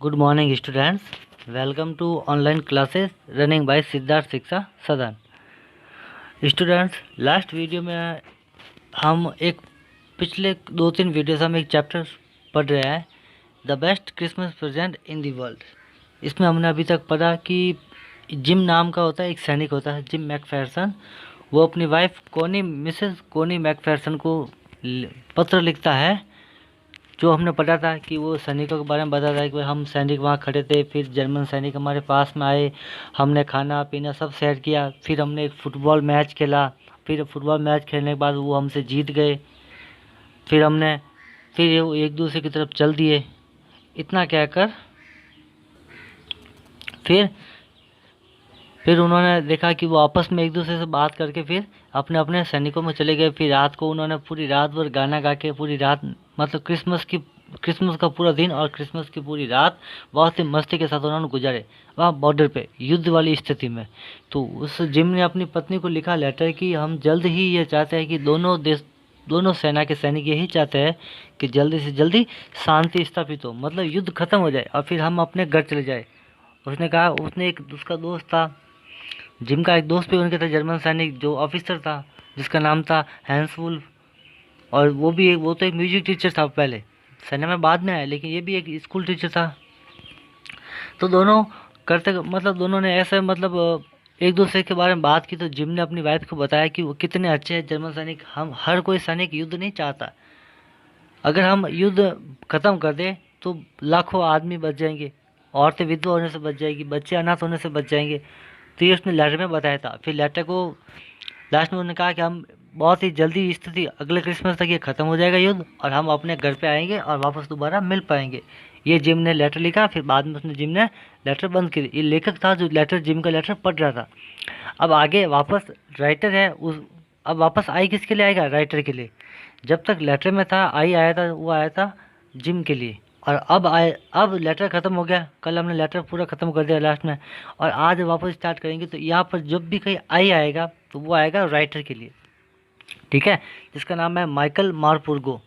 Good morning students, welcome to online classes running by Siddharth Shiksha Sadan. Students, last video में हम एक पिछले 2-3 वीडियो से हम एक चैप्टर पढ़ रहे हैं, the best Christmas present in the world. इसमें हमने अभी तक पढ़ा कि जिम नाम का होता है, एक सैनिक होता है जिम मैकफेरसन। वो अपनी वाइफ मिसेस कोनी मैकफेरसन को पत्र लिखता है। जो हमने पढ़ा था कि वो सैनिकों के बारे में बता था कि हम सैनिक वहाँ खड़े थे, फिर जर्मन सैनिक हमारे पास में आए, हमने खाना पीना सब शेयर किया, फिर हमने एक फुटबॉल मैच खेला, फिर फुटबॉल मैच खेलने के बाद वो हमसे जीत गए, फिर वो एक दूसरे की तरफ चल दिए। इतना कहकर फिर उन्होंने देखा कि वो आपस में एक दूसरे से बात करके फिर अपने अपने सैनिकों में चले गए। फिर रात को उन्होंने पूरी रात भर गाना गा के पूरी रात, मतलब क्रिसमस का पूरा दिन और क्रिसमस की पूरी रात बहुत ही मस्ती के साथ उन्होंने गुजारे वहाँ बॉर्डर पे युद्ध वाली स्थिति में। तो उस जिम ने अपनी पत्नी को लिखा लेटर कि हम जल्द ही ये चाहते हैं कि दोनों सेना के सैनिक यही चाहते हैं कि जल्दी से जल्दी शांति स्थापित हो, मतलब युद्ध खत्म हो जाए और फिर हम अपने घर चले जाए। उसने कहा, उसका दोस्त था, जिम का एक दोस्त भी उनके था, जर्मन सैनिक जो ऑफिसर था जिसका नाम था हैंस वुल्फ। और वो तो एक म्यूजिक टीचर था, पहले सैन्य में बाद में आया, लेकिन ये भी एक स्कूल टीचर था। तो दोनों ने ऐसे एक दूसरे के बारे में बात की। तो जिम ने अपनी वाइफ को बताया कि वो कितने अच्छे हैं जर्मन सैनिक। हम हर कोई सैनिक युद्ध नहीं चाहता, अगर हम युद्ध खत्म कर दें तो लाखों आदमी बच जाएंगे, औरतें विधवा होने से बच जाएगी, बच्चे अनाथ होने से बच जाएंगे। तो ये उसने लेटर में बताया था। फिर लेटर को लास्ट में उन्होंने कहा कि हम बहुत ही जल्दी स्थिति अगले क्रिसमस तक ये ख़त्म हो जाएगा युद्ध, और हम अपने घर पे आएंगे और वापस दोबारा मिल पाएंगे। ये जिम ने लेटर लिखा। फिर बाद में उसने जिम ने लेटर बंद कर दी। ये लेखक था जो जिम का लेटर पढ़ रहा था। अब आगे वापस राइटर है अब वापस आई किसके लिए आएगा? राइटर के लिए। जब तक लेटर में था आई आया था, वो आया था जिम के लिए। और अब लेटर ख़त्म हो गया, कल हमने लेटर पूरा ख़त्म कर दिया लास्ट में, और आज वापस स्टार्ट करेंगे। तो यहाँ पर जब भी कहीं आई आएगा तो वो आएगा राइटर के लिए, ठीक है, जिसका नाम है माइकल मारपुर्गो।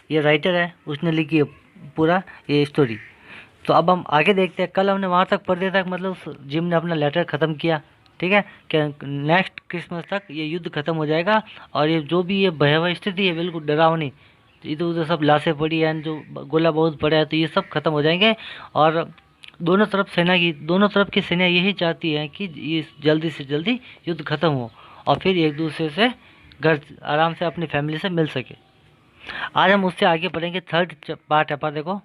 ये राइटर है, उसने लिखी है पूरा ये स्टोरी। तो अब हम आगे देखते हैं। कल हमने वहाँ तक पढ़ दिया था, मतलब जिम ने अपना लेटर ख़त्म किया, ठीक है, कि नेक्स्ट क्रिसमस तक ये युद्ध खत्म हो जाएगा और ये जो भी ये भयावह स्थिति है बिल्कुल डरावनी, इधर उधर सब लाशें पड़ी हैं, जो गोला बहुत पड़ा है, तो ये सब खत्म हो जाएंगे। और दोनों तरफ की सेना यही चाहती है कि ये जल्दी से जल्दी युद्ध खत्म हो और फिर एक दूसरे से घर आराम से अपनी फैमिली से मिल सके। आज हम उससे आगे पढ़ेंगे। थर्ड पार्ट है, पर देखो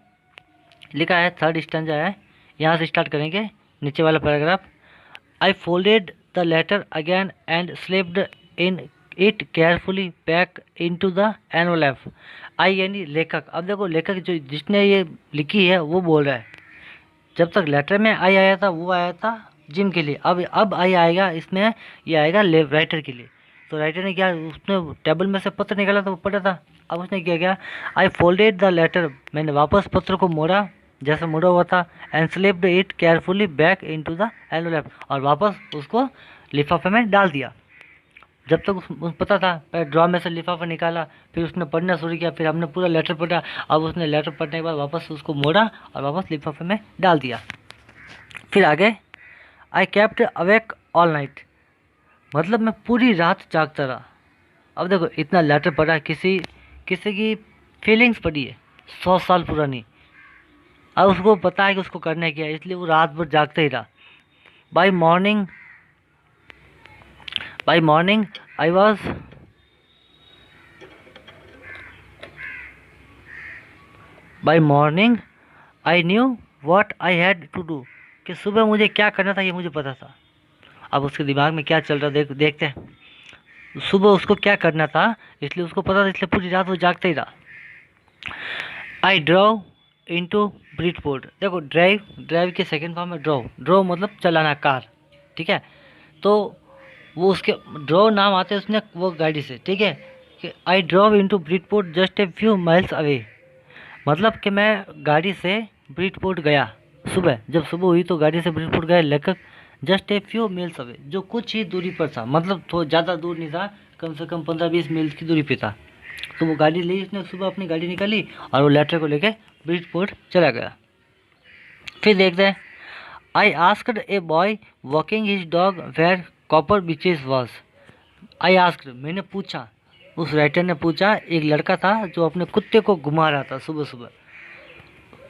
लिखा है, थर्ड स्टैंजा है, यहाँ से स्टार्ट करेंगे नीचे वाला paragraph. I folded the letter again and slipped in it carefully back into the envelope. I यानी लेखक। अब देखो लेखक जो जिसने ये लिखी है वो बोल रहा है, जब तक लेटर में आई आया था वो आया था जिम के लिए, अब आई आएगा, इसमें ये आएगा राइटर के लिए। तो राइटर ने क्या, उसने टेबल में से पत्र निकाला था, वो पढ़ा था। अब उसने क्या किया, आई फोल्डेड द लेटर, मैंने वापस पत्र को मोड़ा जैसे मुड़ा हुआ था, and slipped it carefully back into the envelope, और वापस उसको लिफाफे में डाल दिया। जब तक उसको पता था, पहले ड्रॉ में से लिफाफा निकाला, फिर उसने पढ़ना शुरू किया, फिर हमने पूरा लेटर पढ़ा। अब उसने लेटर पढ़ने के बाद वापस उसको मोड़ा और वापस लिफाफे में डाल दिया। फिर आगे, I kept awake all night, मतलब मैं पूरी रात जागता रहा। अब देखो इतना लेटर पढ़ा, किसी की फीलिंग्स पढ़ी है 100 साल पुरानी। अब उसको पता है कि उसको करना क्या है, इसलिए वो रात भर जागता ही रहा। By morning I was by morning I knew what I had to do, कि सुबह मुझे क्या करना था ये मुझे पता था। अब उसके दिमाग में क्या चल रहा देखते हैं। सुबह उसको क्या करना था इसलिए उसको पता था, इसलिए पूरी रात वो जागता ही रहा। आई ड्राइव इनटू ब्रिटपोर्ट, देखो ड्राइव के सेकंड फॉर्म में ड्राइव मतलब चलाना, कार, ठीक है। तो वो उसके ड्राइव नाम आते हैं उसने वो गाड़ी से, ठीक है, कि I drive into Bridport just a few miles away, मतलब कि मैं गाड़ी से ब्रिटपोर्ट गया। जब सुबह हुई तो गाड़ी से ब्रिटपोर्ट गया लेखक, just a few meals away, जो कुछ ही दूरी पर था, मतलब तो ज़्यादा दूर नहीं था, कम से कम 15-20 मील की दूरी पे था। तो वो गाड़ी ली, उसने सुबह अपनी गाड़ी निकाली और वो लेटर को लेके ब्रिटपोर्ट चला गया। फिर देखते हैं, I asked a boy walking his dog where Copper Beeches was. I asked, मैंने पूछा, उस राइटर ने पूछा, एक लड़का था जो अपने कुत्ते को घुमा रहा था सुबह सुबह,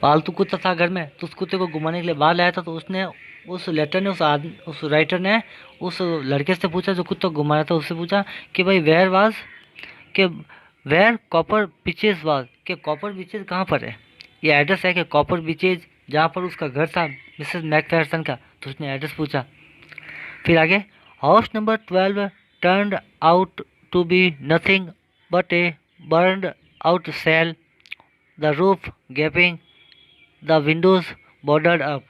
पालतू कुत्ता था घर में, तो उस कुत्ते को घुमाने के लिए बाहर लाया था। तो उसने, उस लेटर ने, उस राइटर ने उस लड़के से पूछा जो कुत्ता को घुमा रहा था, उससे पूछा कि भाई वेयर वाज, कि वेयर कॉपर बीचेस वाज, कि कॉपर बीचेस कहाँ पर है। ये एड्रेस है कि कॉपर बीचेज जहाँ पर उसका घर था मिसेस मैकफेरसन का, तो उसने एड्रेस पूछा। फिर आगे, house number 12 turned out to be nothing but a burned out shell, the roof gaping, the windows boarded up.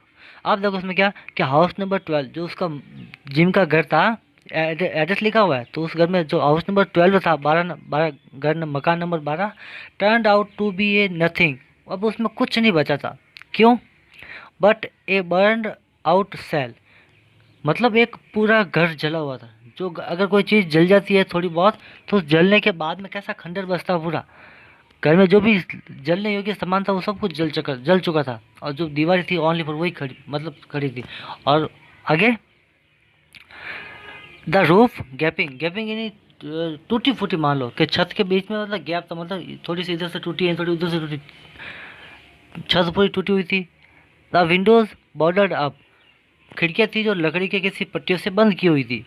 अब देखो उसमें क्या, कि हाउस नंबर 12 जो उसका जिम का घर था, एड्रेस लिखा हुआ है, तो उस घर में जो हाउस नंबर 12 था, 12 घर, मकान number 12, turned out to be a nothing, अब उसमें कुछ नहीं बचा था। क्यों? But a burned out shell, मतलब एक पूरा घर जला हुआ था। जो अगर कोई चीज़ जल जाती है थोड़ी बहुत, तो उस जलने के बाद में कैसा खंडर बसता है पूरा, घर में जो भी जलने योग्य सामान था वो सब कुछ जल चुका था, और जो दीवार थी ओनली पर वही खड़ी थी। और आगे, द रूफ गैपिंग, गैपिंग यानी टूटी फूटी, मान लो कि छत के बीच में मतलब गैप था, मतलब थोड़ी सी इधर से टूटी है, थोड़ी उधर से टूटी, छत पूरी टूटी हुई थी। द विंडोज बॉर्डर्ड अप, खिड़कियाँ थी जो लकड़ी के किसी पट्टियों से बंद की हुई थी।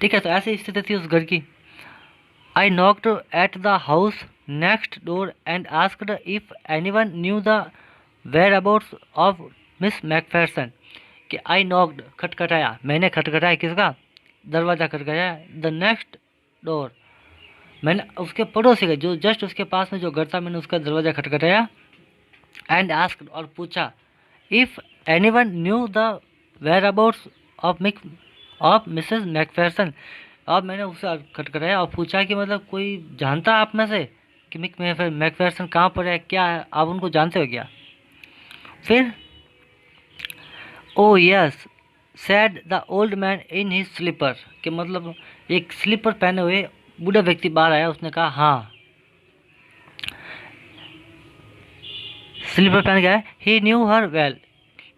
ठीक है, तो ऐसी स्थिति थी उस घर की। I knocked at the house next door and asked if anyone knew the whereabouts of Miss McPherson, कि आई नॉक्ड, खटखटाया, मैंने खटखटाया, किसका? दरवाज़ा खटखटाया, द नेक्स्ट डोर, मैंने उसके पड़ोसी का, जो जस्ट उसके पास में जो घर था, मैंने उसका दरवाज़ा खटखटाया, एंड आस्क्ड, और पूछा, if anyone knew the whereabouts of Mrs McPherson, अब मैंने उससे खटखटाया और पूछा कि मतलब कोई जानता है आप में से कि मैकफेरसन कहाँ पर है, क्या है, आप उनको जानते हो क्या? फिर, oh yes said the old man in his slipper, कि मतलब एक स्लीपर पहने हुए बूढ़ा व्यक्ति बाहर आया, उसने कहा हाँ, स्लीपर पहन गया, ही न्यू हर वेल,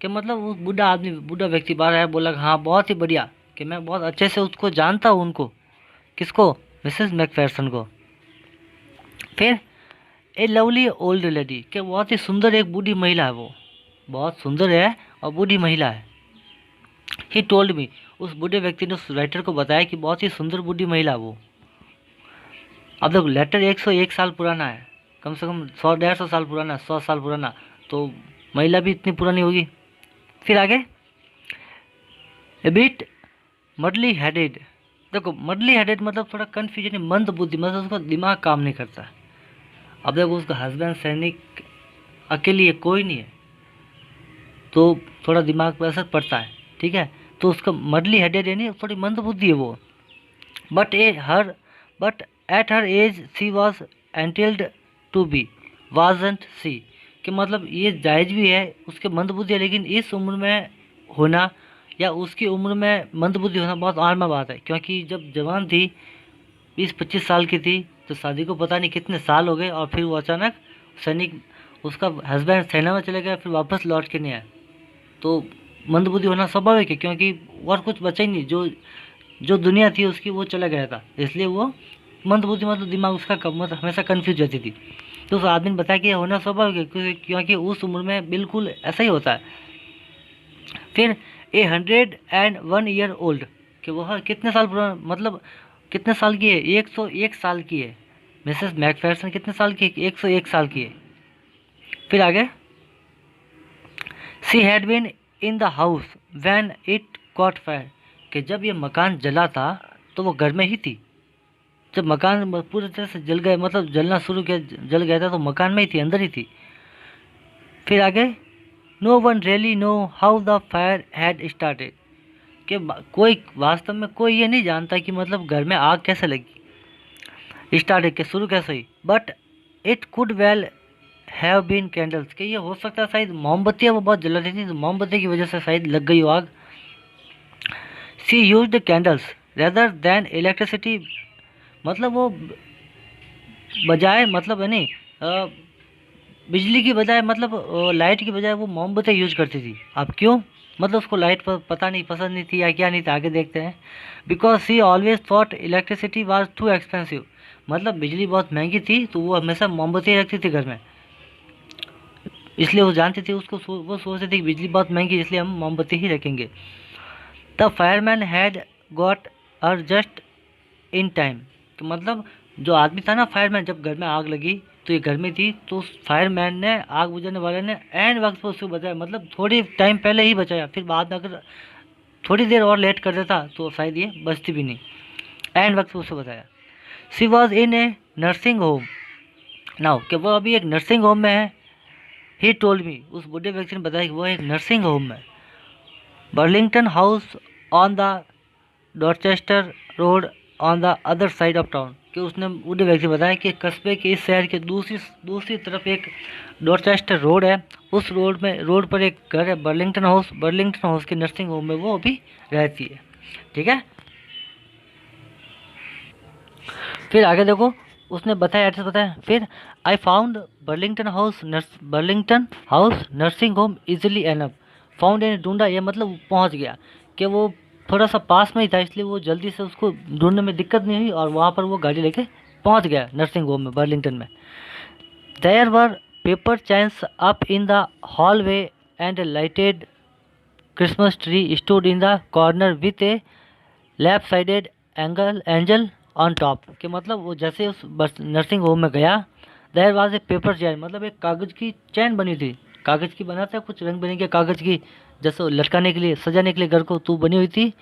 कि मतलब वो बूढ़ा व्यक्ति बाहर आया, बोला हाँ बहुत ही बढ़िया, कि मैं बहुत अच्छे से उसको जानता हूँ, उनको, किसको? मिसेस मैकफेरसन को। फिर, ए लवली ओल्ड लेडी, कि बहुत ही सुंदर एक बूढ़ी महिला है, वो बहुत सुंदर है और बूढ़ी महिला है। ही टोल्ड मी, उस बूढ़े व्यक्ति ने उस राइटर को बताया कि बहुत ही सुंदर बूढ़ी महिला वो। अब देखो लेटर 101 साल पुराना है, कम से कम 100-150 साल पुराना, 100 साल पुराना, तो महिला भी इतनी पुरानी होगी। फिर आगे, ए बिट मडली हेडेड, देखो मडली हेडेड मतलब थोड़ा कन्फ्यूजन, मंद बुद्धि, मतलब उसका दिमाग काम नहीं करता। अब देखो उसका हस्बैंड सैनिक अकेली है, कोई नहीं है, तो थोड़ा दिमाग पर असर पड़ता है, ठीक है, तो उसका मडली हेडेड यानी थोड़ी मंद बुद्धि है वो। But at her age she was entitled to be vacancy, कि मतलब ये जायज़ भी है उसके मंद बुद्धि है, लेकिन इस उम्र में होना या उसकी उम्र में मंद बुद्धि होना बहुत आम बात है, क्योंकि जब जवान थी 20-25 साल की थी, तो शादी को पता नहीं कितने साल हो गए, और फिर वो अचानक सैनिक, उसका हस्बैंड सेना में चले गया, फिर वापस लौट के नहीं आया, तो मंदबुद्धि होना स्वाभाविक है, क्योंकि और कुछ बचा ही नहीं, जो दुनिया थी उसकी वो चला गया था, इसलिए वो मंदबुद्धि, मतलब दिमाग उसका मतलब हमेशा कन्फ्यूज रहती थी। तो उस आदमी ने बताया कि होना स्वाभाविक है, क्योंकि उस उम्र में बिल्कुल ऐसा ही होता है। फिर, 101 ईयर ओल्ड, कि वह कितने साल पुराना, मतलब कितने साल की है? 101 साल की है। मिसेस मैकफेरसन कितने साल की है? 101 साल की है। फिर आगे, she had been in the house when it caught fire, कि जब ये मकान जला था तो वो घर में ही थी। जब मकान पूरी तरह से जल गया, मतलब जलना शुरू किया, जल गया था, तो मकान में ही थी, अंदर ही थी। फिर आगे, no one really know how the fire had started, कि कोई वास्तव में कोई ये नहीं जानता कि मतलब घर में आग कैसे लगी, स्टार्टेड के शुरू कैसे हुई। But it could well have been candles, कि ये हो सकता है शायद मोमबत्तियाँ वो बहुत जल रही थी, तो मोमबत्ती की वजह से शायद लग गई हो आग। She used candles rather than electricity, मतलब वो बजाय, मतलब है नहीं बिजली की बजाय मतलब लाइट की बजाय वो मोमबत्ती यूज करती थी। अब क्यों? मतलब उसको लाइट पर पता नहीं, पसंद नहीं थी या क्या नहीं था, आगे देखते हैं। Because she always thought electricity was too expensive, मतलब बिजली बहुत महंगी थी तो वो हमेशा मोमबत्ती रखती थी घर में, इसलिए वो जानती थी उसको वो सोचती थी कि बिजली बहुत महंगी है, इसलिए हम मोमबत्ती ही रखेंगे। The fireman had got uh just in time, तो मतलब जो आदमी था ना फायरमैन, जब घर में आग लगी तो ये घर में थी, तो उस फायरमैन ने, आग बुझाने वाले ने एंड वक्त पर उसको बचाया, मतलब थोड़ी टाइम पहले ही बचाया। फिर बाद में अगर थोड़ी देर और लेट कर देता तो शायद ये बचती भी नहीं, एंड वक्त पर उसको बचाया। She was in A nursing home now, कि वो अभी एक नर्सिंग होम में है। ही टोल्ड मी, उस बुढ़े व्यक्ति ने बताया कि वो एक नर्सिंग होम में, Burlington house on the Dorchester road on the other side of town, कि उसने बुढ़े व्यक्ति बताया कि कस्बे के इस शहर के दूसरी तरफ एक डॉर्चेस्टर रोड है, उस रोड पर एक घर है बर्लिंगटन हाउस की नर्सिंग होम में वो अभी रहती है। ठीक है, फिर आगे देखो, उसने बताया, एड्रेस बताया। फिर I found Burlington house nursing home easily enough, found यानी ढूंढा, ये मतलब पहुंच गया, कि वो थोड़ा सा पास में ही था, इसलिए वो जल्दी से उसको ढूंढने में दिक्कत नहीं हुई और वहाँ पर वो गाड़ी लेके पहुंच गया नर्सिंग होम में बर्लिंगटन में। There were paper chains up in the hallway and lighted Christmas tree stood in the corner with a left sided angel on top, के मतलब वो जैसे उस बस नर्सिंग होम में गया, देयर वाज ए पेपर चैन, मतलब एक कागज़ की चैन बनी थी, कागज़ की बनाते हैं कुछ रंग बिरंगे कागज़ की, जैसे लटकाने के लिए, सजाने के लिए घर को, तो बनी हुई थी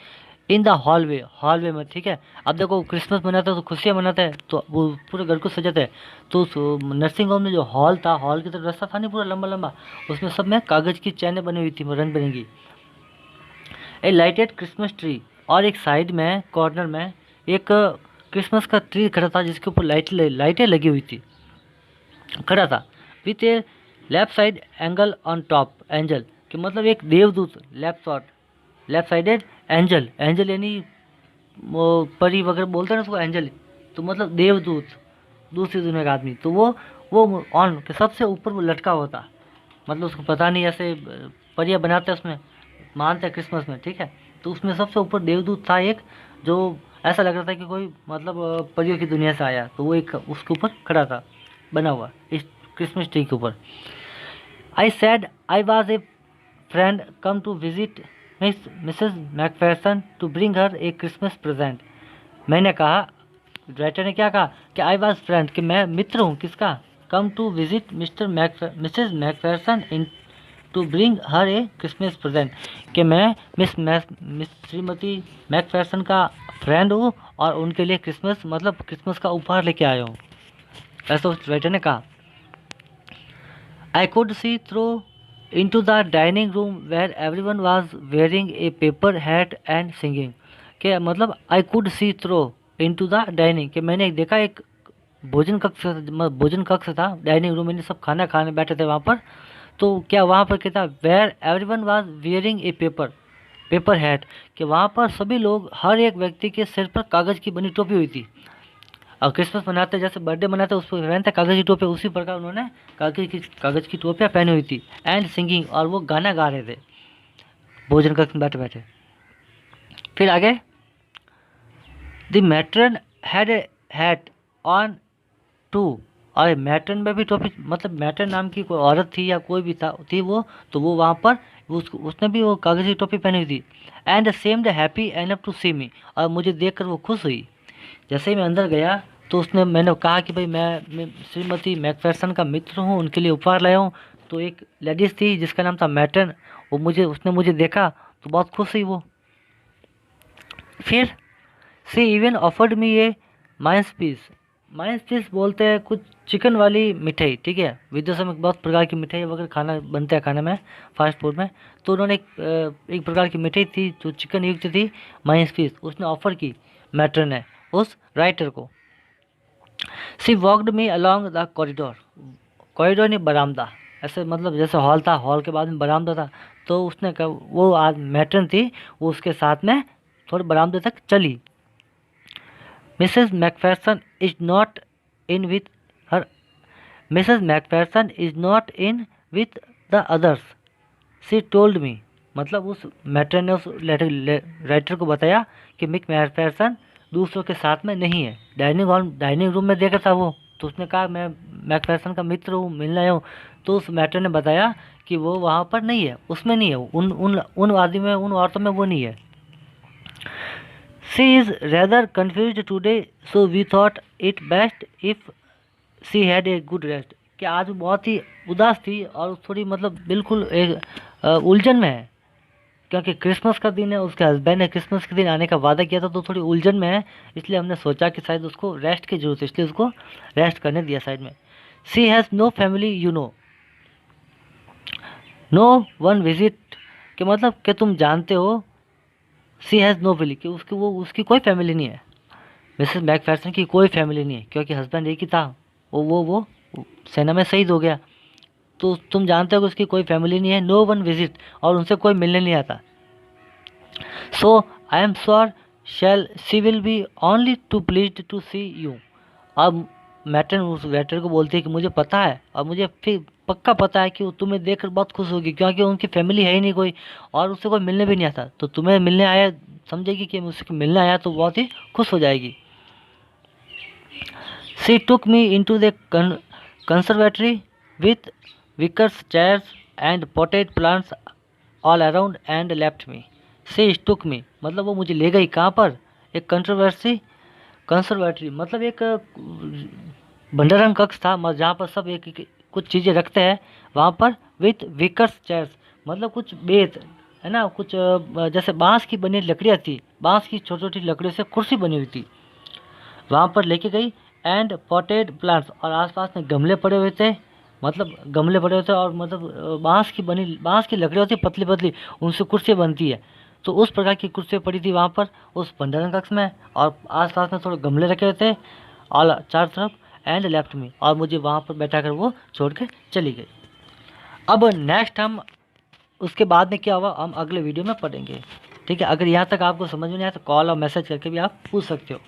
इन द हॉलवे में। ठीक है, अब देखो क्रिसमस मनाता है तो खुशियाँ मनाता है, तो वो पूरे घर को सजाता है, तो उस नर्सिंग होम में जो हॉल था, हॉल की तरफ रास्ता था नहीं पूरा लंबा लंबा, उसमें सब में कागज़ की चैनें बनी हुई थी रंग बिरंगी। ए लाइटेड क्रिसमस ट्री, और एक साइड में कॉर्नर में एक क्रिसमस का ट्री खड़ा था जिसके ऊपर लाइटें लगी हुई थी, खड़ा था, with a left side angle on top angel, कि मतलब एक देवदूत, लेफ्ट साइडेड एंजल यानी वो परी वगैरह बोलते हैं ना उसको एंजल, तो मतलब देवदूत, दूसरी दुनिया का आदमी, तो वो ऑन के सबसे ऊपर वो लटका हुआ था, मतलब उसको पता नहीं, ऐसे परियां बनाते हैं उसमें, मानते हैं क्रिसमस में। ठीक है, तो उसमें सबसे ऊपर देवदूत था एक, जो ऐसा लग रहा था कि कोई मतलब परियों की दुनिया से आया, तो वो एक उसके ऊपर खड़ा था बना हुआ इस क्रिसमस ट्री के ऊपर। I said I was a friend come to visit Mrs McPherson to bring her a Christmas present, मैंने कहा, राइटर ने क्या कहा कि आई वॉज फ्रेंड, कि मैं मित्र हूँ किसका, come to visit Mrs McPherson in to bring her a Christmas present, कि मैं मिस श्रीमती मैकफेरसन का फ्रेंड हूँ और उनके लिए क्रिसमस का उपहार लेके आया हूँ, ऐसा उस राइटर ने कहा। आई could C through into the dining room where everyone was wearing a paper hat and singing, के मतलब I could see through into the dining, कि मैंने देखा एक भोजन कक्ष था, डाइनिंग रूम में सब खाना खाने बैठे थे वहाँ पर, तो क्या वहाँ पर क्या था, where everyone was wearing a paper hat, कि वहाँ पर सभी लोग, हर एक व्यक्ति के सिर पर कागज़ की बनी टोपी हुई थी, और क्रिसमस मनाते जैसे बर्थडे मनाते उस पर पहनते कागज़ की टोपी, उसी प्रकार उन्होंने कागज़ की टोपियाँ पहनी हुई थी, एंड सिंगिंग, और वो गाना गा रहे थे भोजन कक्ष में बैठे बैठे। फिर आगे, the matron had a hat on too, और मैट्रन में भी टोपी, मतलब मैट्रन नाम की कोई औरत थी या कोई भी थी वो, तो वो वहाँ पर उसने भी वो कागज़ की टोपी पहनी हुई थी, and seemed happy enough to see me, और मुझे देखकर वो खुश हुई। जैसे ही मैं अंदर गया तो मैंने कहा कि भाई मैं श्रीमती मैकफेरसन का मित्र हूँ, उनके लिए उपहार लाया हूँ, तो एक लेडीज़ थी जिसका नाम था मैट्रन, उसने मुझे देखा तो बहुत खुश हुई वो। फिर सी इवन ऑफर्ड मी ए माइंस पीस बोलते हैं कुछ चिकन वाली मिठाई। ठीक है, विदेशों में बहुत प्रकार की मिठाई वगैरह खाना बनता है, खाने में, फास्ट फूड में, तो उन्होंने एक प्रकार की मिठाई थी जो चिकन युक्त थी, माइंस पीस, उसने ऑफ़र की मैट्रन ने उस राइटर को। She walked me along the corridor ने बरामदा, ऐसे मतलब जैसे हॉल था, हॉल के बाद में बरामदा था, तो उसने कहा, वो आज मैट्रन थी, वो उसके साथ में थोड़े बरामदे तक चली। Mrs McPherson is not in with her Mrs McPherson is not in with the others, she told me. मतलब उस मैटर ने उस राइटर को बताया कि मिक मैकफेरसन दूसरों के साथ में नहीं है। डाइनिंग रूम में देखा था वो, तो उसने कहा मैं मैकफेरसन का मित्र हूँ, मिलने आया हूँ। तो उस मैटर ने बताया कि वो वहाँ पर नहीं है, उसमें नहीं है, उन आदमी में, उन औरतों में वो नहीं है। She is rather confuse today, so we thought it best if she had a good rest. कि आज वो बहुत ही उदास थी और थोड़ी मतलब बिल्कुल एक उलझन में है, क्योंकि क्रिसमस का दिन है, उसके हस्बैंड ने क्रिसमस के दिन आने का वादा किया था, तो थोड़ी उलझन में है। इसलिए हमने सोचा कि शायद उसको रेस्ट की जरूरत है, इसलिए उसको रेस्ट करने दिया साइड में। She has no family you know, no one visit, के मतलब कि तुम जानते हो, सी हैज़ नो फैमिली, कि उसकी कोई फैमिली नहीं है। मिसेस मैकफेरसन की कोई फैमिली नहीं है, क्योंकि हस्बैंड एक ही था, वो सेना में शहीद हो गया। तो तुम जानते हो कि उसकी कोई फैमिली नहीं है। नो वन विजिट, और उनसे कोई मिलने नहीं आता। So I am sure she will be only too pleased to see you. अब मैटर उस वेटर को बोलती है कि मुझे पता है, और मुझे फिर पक्का पता है कि वो तुम्हें देखकर बहुत खुश होगी, क्योंकि उनकी फैमिली है ही नहीं कोई, और उससे कोई मिलने भी नहीं आता। तो तुम्हें मिलने आया, समझेगी कि मुझसे मिलने आया, तो बहुत ही खुश हो जाएगी। She took me into the conservatory with wickers chairs and potted plants all around and left me. She took me मतलब वो मुझे ले गई कहाँ पर, एक कंसर्वेटरी मतलब एक भंडारण कक्ष था, जहाँ पर सब एक कुछ चीज़ें रखते हैं वहाँ पर। विथ विकर्स चेयर्स मतलब कुछ बेत है ना, कुछ जैसे बांस की बनी लकड़ियाँ थी, बांस की छोटी छोटी लकड़ियों से कुर्सी बनी हुई थी, वहाँ पर लेके गई। एंड पॉटेड प्लांट्स, और आसपास में गमले पड़े हुए थे, मतलब गमले पड़े हुए थे, और मतलब बांस की लकड़ी होती है पतली पतली, उनसे कुर्सी बनती है। तो उस प्रकार की कुर्सी पड़ी थी वहाँ पर उस भंडारण कक्ष में, और आसपास में थोड़े गमले रखे हुए थे ऑल चारों तरफ। एंड लेफ्ट में, और मुझे वहाँ पर बैठा कर वो छोड़ के चली गई। अब नेक्स्ट हम उसके बाद में क्या हुआ हम अगले वीडियो में पढ़ेंगे। ठीक है, अगर यहाँ तक आपको समझ में नहीं आया तो कॉल और मैसेज करके भी आप पूछ सकते हो।